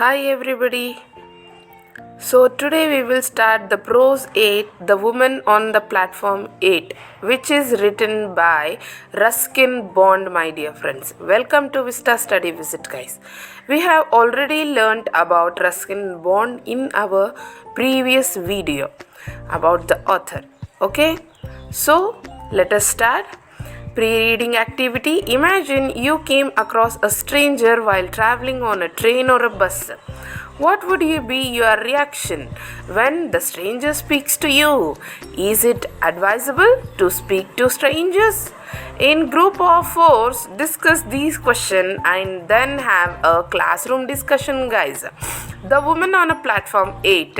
Hi everybody. So today we will start the prose 8, The Woman on the Platform 8, which is written by Ruskin Bond, my dear friends. Welcome to Vista Study Visit, guys. We have already learnt about Ruskin Bond in our previous video about the author. Okay? So let us start. Pre-reading activity. Imagine you came across a stranger while traveling on a train or a bus. What would be your reaction when the stranger speaks to you? Is it advisable to speak to strangers? In group of four, discuss these questions and then have a classroom discussion, guys. The Woman on a Platform 8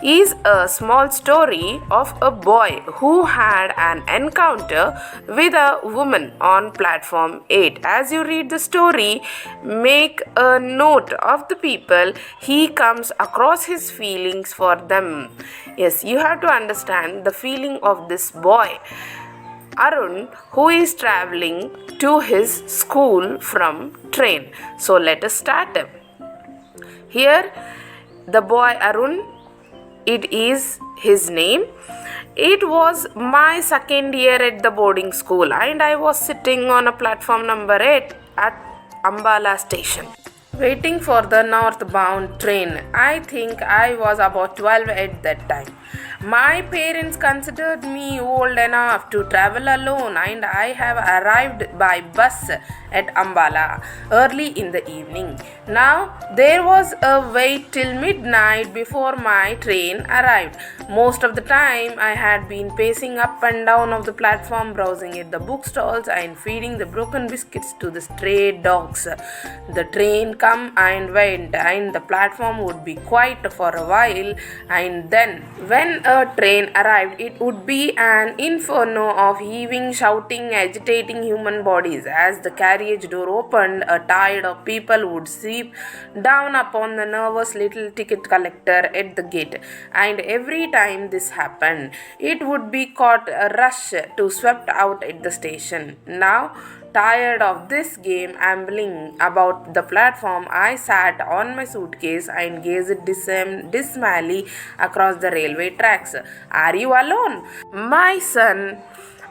is a small story of a boy who had an encounter with a woman on platform 8. As you read the story, make a note of the people he comes across, his feelings for them. Yes, you have to understand the feeling of this boy Arun, who is traveling to his school from train. So let us start. Here the boy Arun, it is his name. It was my second year at the boarding school and I was sitting on a platform number 8 at Ambala station, waiting for the northbound train. I think I was about 12 at that time. My parents considered me old enough to travel alone and I have arrived by bus at Ambala early in the evening. Now there was a wait till midnight before my train arrived. Most of the time I had been pacing up and down of the platform, browsing at the bookstalls and feeding the broken biscuits to the stray dogs. The train come and went and the platform would be quiet for a while, and then when a train arrived it would be an inferno of heaving, shouting, agitating human bodies. As the carriage door opened, a tide of people would sweep down upon the nervous little ticket collector at the gate, and every time this happened it would be caught a rush to swept out at the station. Now tired of this game ambling about the platform, I sat on my suitcase and gazed dismally across the railway tracks. Are you alone? My son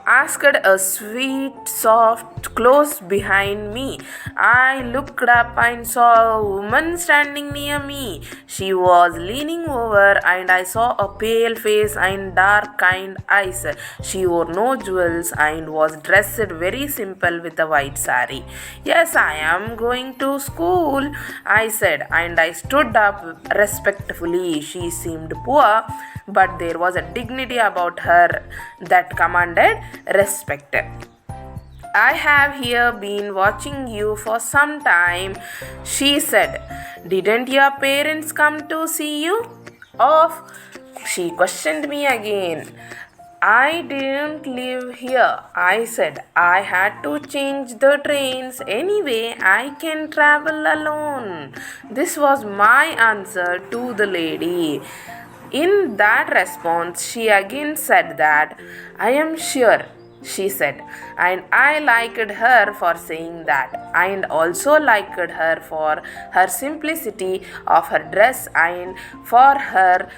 asked a sweet, soft, close behind me. I looked up and saw a woman standing near me. She was leaning over and I saw a pale face and dark kind eyes. She wore no jewels and was dressed very simple with a white sari. Yes, I am going to school, I said, and I stood up respectfully. She seemed poor, but there was a dignity about her that commanded respect. I have here been watching you for some time, she said. Didn't your parents come to see you off? She questioned me again. I didn't live here, I said. I had to change the trains. Anyway, I can travel alone. This was my answer to the lady. In that response, she again said that, I am sure, she said, and I liked her for saying that, and also liked her for her simplicity of her dress and for her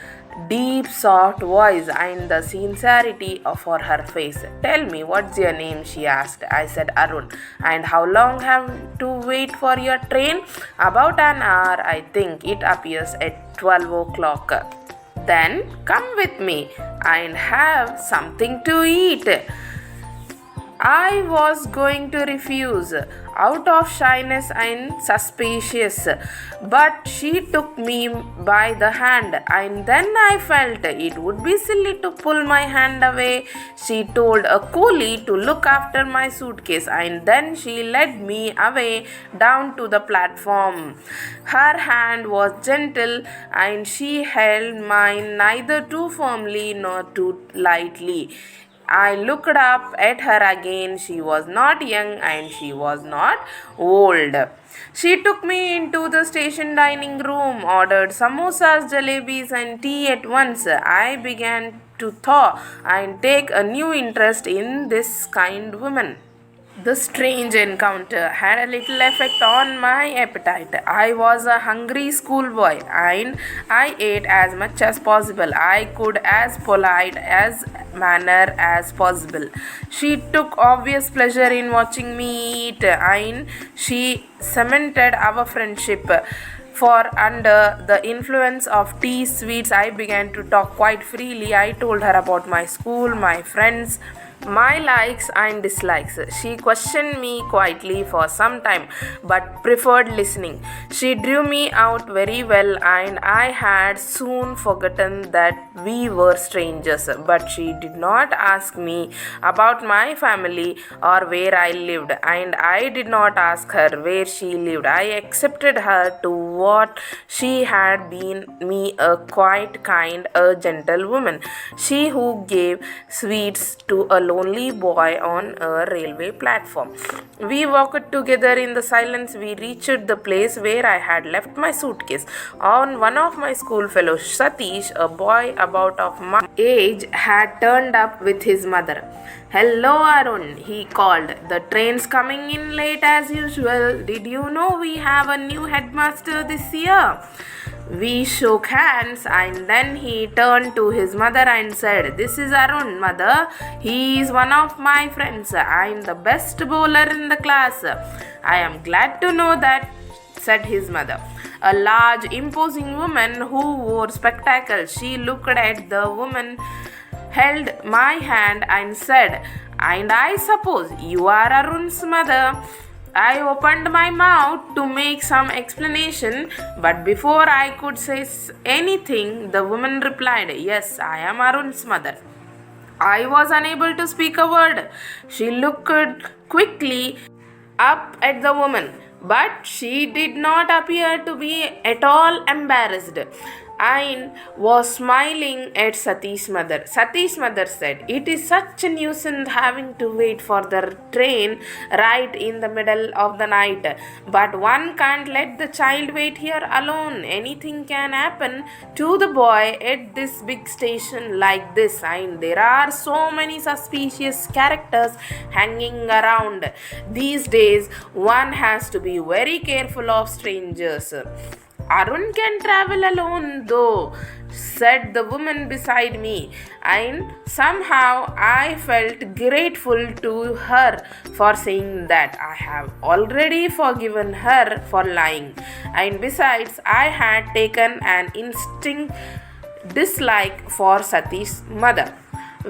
deep soft voice and the sincerity for her face. Tell me, what's your name? She asked. I said, Arun. And how long have to wait for your train? About an hour, I think. It appears at 12 o'clock. Then come with me and have something to eat. I was going to refuse out of shyness and suspicious, but she took me by the hand, and then I felt it would be silly to pull my hand away. She told a coolie to look after my suitcase, and then she led me away down to the platform. Her hand was gentle, and she held mine neither too firmly nor too lightly. I looked up at her again. She was not young and she was not old. She took me into the station dining room, ordered samosas, jalebis, and tea at once. I began to thaw and take a new interest in this kind woman. The strange encounter had a little effect on my appetite. I was a hungry schoolboy and I ate as much as possible. I could as polite as manner as possible. She took obvious pleasure in watching me eat and she cemented our friendship. For under the influence of tea sweets, I began to talk quite freely. I told her about my school, my friends, my likes and dislikes. She questioned me quietly for some time but preferred listening. She drew me out very well, and I had soon forgotten that we were strangers. But she did not ask me about my family or where I lived, and I did not ask her where she lived. I accepted her to what she had been, me, a quiet, kind, a gentle woman. She who gave sweets to a lonely boy on a railway platform. We walked together in the silence. We reached the place where I had left my suitcase. On one of my schoolfellows, Satish, a boy about of my age, had turned up with his mother. "Hello, Arun," he called. "The train's coming in late as usual. Did you know we have a new headmaster this year?" We shook hands and then he turned to his mother and said, "This is Arun, mother. He is one of my friends. I am the best bowler in the class." "I am glad to know that," said his mother. A large, imposing woman who wore spectacles. She looked at the woman, held my hand and said, "And I suppose you are Arun's mother." I opened my mouth to make some explanation, but before I could say anything, the woman replied, "Yes, I am Arun's mother." I was unable to speak a word. She looked quickly up at the woman, but she did not appear to be at all embarrassed. I was smiling at Satish's mother. Satish's mother said, "It is such a nuisance having to wait for the train right in the middle of the night. But one can't let the child wait here alone. Anything can happen to the boy at this big station like this, and there are so many suspicious characters hanging around. These days, one has to be very careful of strangers." "Arun can travel alone though," said the woman beside me, and somehow I felt grateful to her for saying that. I have already forgiven her for lying, and besides, I had taken an instinct dislike for Satish's mother.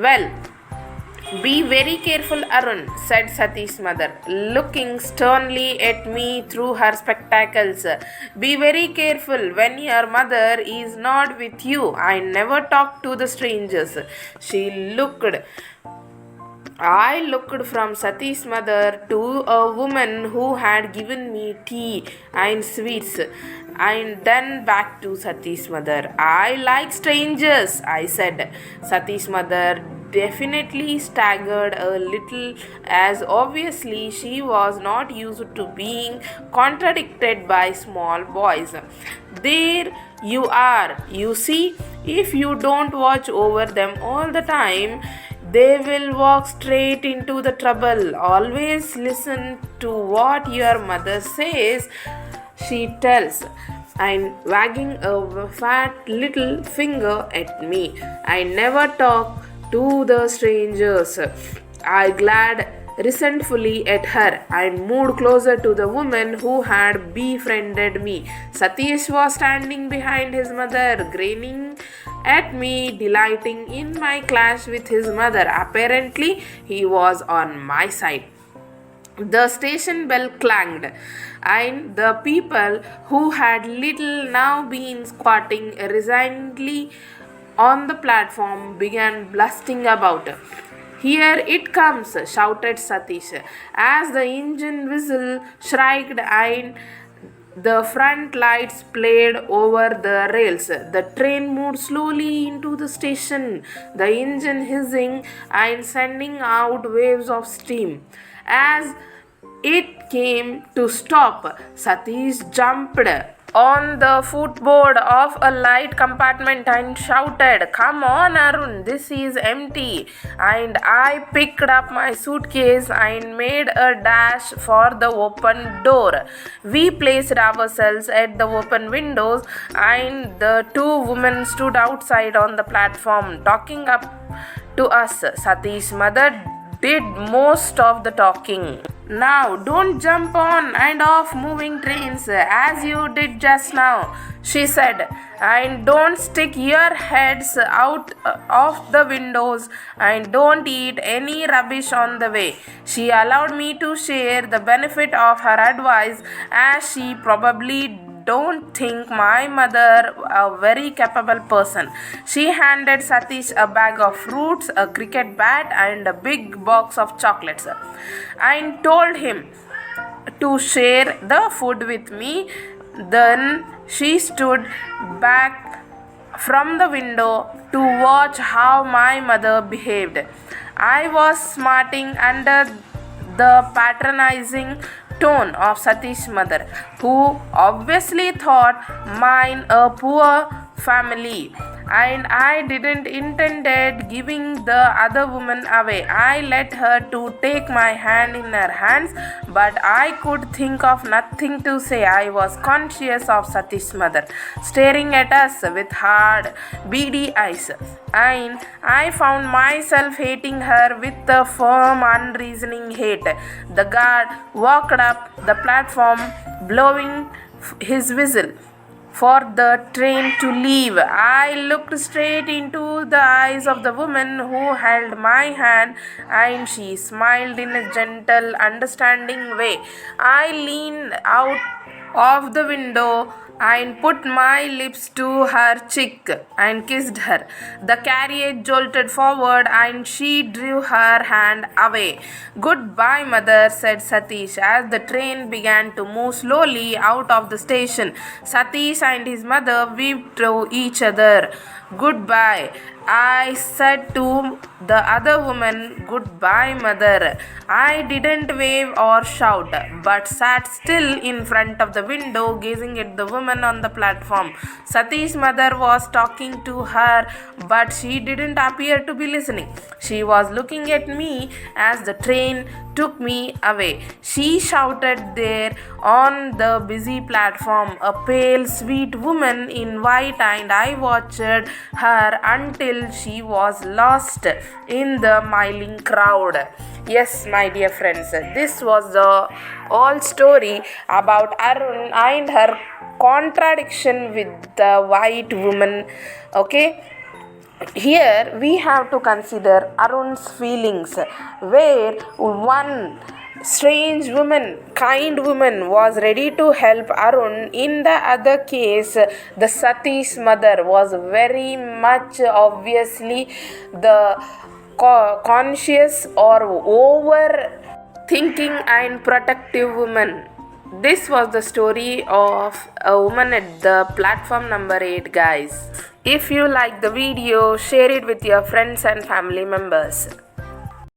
"Well, be very careful, Arun," said Satish's mother, looking sternly at me through her spectacles. "Be very careful when your mother is not with you. I never talk to the strangers." I looked from Satish's mother to a woman who had given me tea and sweets, and then back to Satish's mother. "I like strangers," I said. Satish's mother definitely staggered a little, as obviously she was not used to being contradicted by small boys. "There you are. You see, if you don't watch over them all the time, they will walk straight into the trouble. Always listen to what your mother says," she tells, and wagging a fat little finger at me. "I never talk to the strangers." I glared resentfully at her and moved closer to the woman who had befriended me. Satish was standing behind his mother, grinning at me, delighting in my clash with his mother. Apparently, he was on my side. The station bell clanged, and the people who had little now been squatting resignedly on the platform began blasting about. "Here it comes," shouted Satish, as the engine whistle shrieked and the front lights played over the rails. The train moved slowly into the station, the engine hissing and sending out waves of steam. As it came to stop, Satish jumped on the footboard of a light compartment and shouted, "Come on, Arun, this is empty." And I picked up my suitcase and made a dash for the open door. We placed ourselves at the open windows, and the two women stood outside on the platform talking up to us. Satish's mother did most of the talking. "Now, don't jump on and off moving trains as you did just now," she said, "and don't stick your heads out of the windows, and don't eat any rubbish on the way." She allowed me to share the benefit of her advice, as she probably don't think my mother a very capable person. She handed Satish a bag of fruits, a cricket bat, and a big box of chocolates, and told him to share the food with me. Then she stood back from the window to watch how my mother behaved. I was smarting under the patronizing tone of Satish's mother, who obviously thought mine a poor family, and I didn't intended giving the other woman away. I let her to take my hand in her hands, but I could think of nothing to say. I was conscious of Satish's mother staring at us with hard, beady eyes, and I found myself hating her with a firm, unreasoning hate. The guard walked up the platform, blowing his whistle for the train to leave. I looked straight into the eyes of the woman who held my hand, and she smiled in a gentle, understanding way. I leaned out of the window and put my lips to her cheek and kissed her. The carriage jolted forward, and she drew her hand away. "Goodbye, mother," said Satish as the train began to move slowly out of the station. Satish and his mother waved to each other. "Goodbye," I said to the other woman. "Goodbye, mother." I didn't wave or shout, but sat still in front of the window, gazing at the woman on the platform. Satish's mother was talking to her, but she didn't appear to be listening. She was looking at me as the train took me away. She shouted there on the busy platform, a pale, sweet woman in white, and I watched her until she was lost in the milling crowd. Yes, my dear friends, this was the whole story about Arun and her contradiction with the white woman. Okay, here we have to consider Arun's feelings, where one strange woman, kind woman, was ready to help Arun. In the other case, the Sati's mother was very much obviously the conscious or over thinking and protective woman. This was the story of a woman at the platform number 8, guys. If you like the video, share it with your friends and family members.